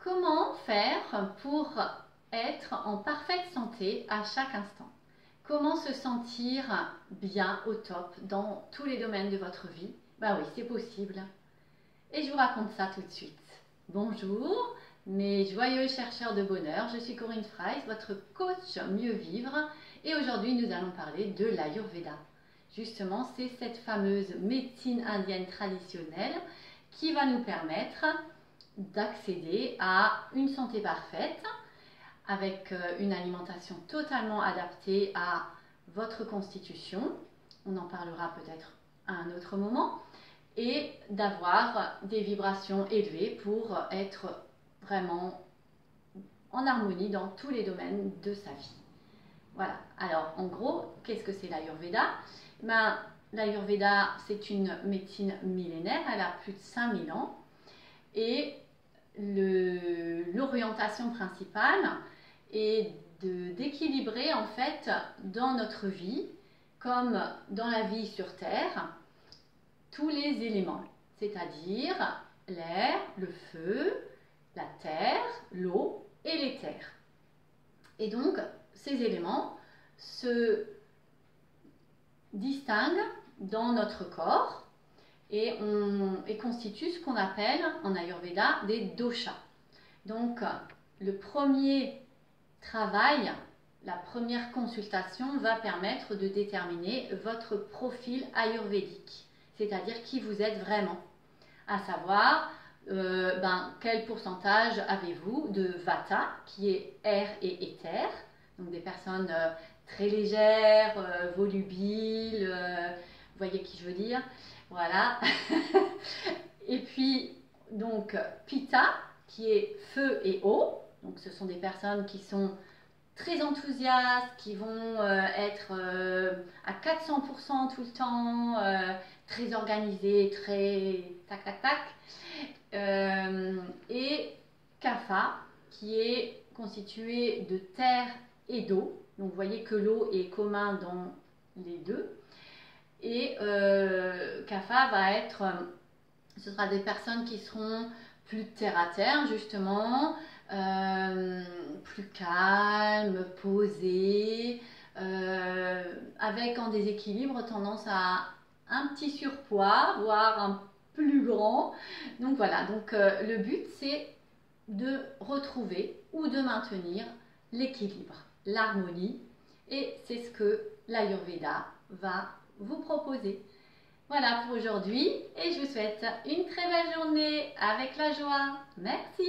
Comment faire pour être en parfaite santé à chaque instant? Comment se sentir bien au top dans tous les domaines de votre vie? Ben oui, c'est possible. Et je vous raconte ça tout de suite. Bonjour, mes joyeux chercheurs de bonheur. Je suis Corinne Fries, votre coach mieux vivre. Et aujourd'hui, nous allons parler de l'Ayurveda. Justement, c'est cette fameuse médecine indienne traditionnelle qui va nous permettre d'accéder à une santé parfaite avec une alimentation totalement adaptée à votre constitution. On en parlera peut-être à un autre moment. Et d'avoir des vibrations élevées pour être vraiment en harmonie dans tous les domaines de sa vie. Voilà. Alors, en gros, qu'est-ce que c'est l'Ayurveda? L'Ayurveda, c'est une médecine millénaire, elle a plus de 5000 ans. Et l'orientation principale est d'équilibrer en fait dans notre vie, comme dans la vie sur Terre, tous les éléments, c'est-à-dire l'air, le feu, la terre, l'eau et l'éther. Et donc, ces éléments se distinguent dans notre corps et constituent ce qu'on appelle en Ayurveda des doshas. Donc, le premier travail, la première consultation va permettre de déterminer votre profil ayurvédique, c'est-à-dire qui vous êtes vraiment, à savoir quel pourcentage avez-vous de Vata, qui est air et éther, donc des personnes très légères, volubiles, vous voyez qui je veux dire, voilà. Et puis, donc, Pitta, qui est feu et eau, donc ce sont des personnes qui sont très enthousiastes, qui vont être à 400% tout le temps, très organisées, très tac tac tac. Et Kapha, qui est constitué de terre et d'eau. Donc vous voyez que l'eau est commun dans les deux. Et Kapha va être, ce sera des personnes qui seront plus terre à terre justement, plus calme, posé, avec en déséquilibre tendance à un petit surpoids, voire un plus grand. Donc voilà, donc le but c'est de retrouver ou de maintenir l'équilibre, l'harmonie, et c'est ce que l'Ayurveda va vous proposer. Voilà pour aujourd'hui et je vous souhaite une très belle journée avec la joie. Merci.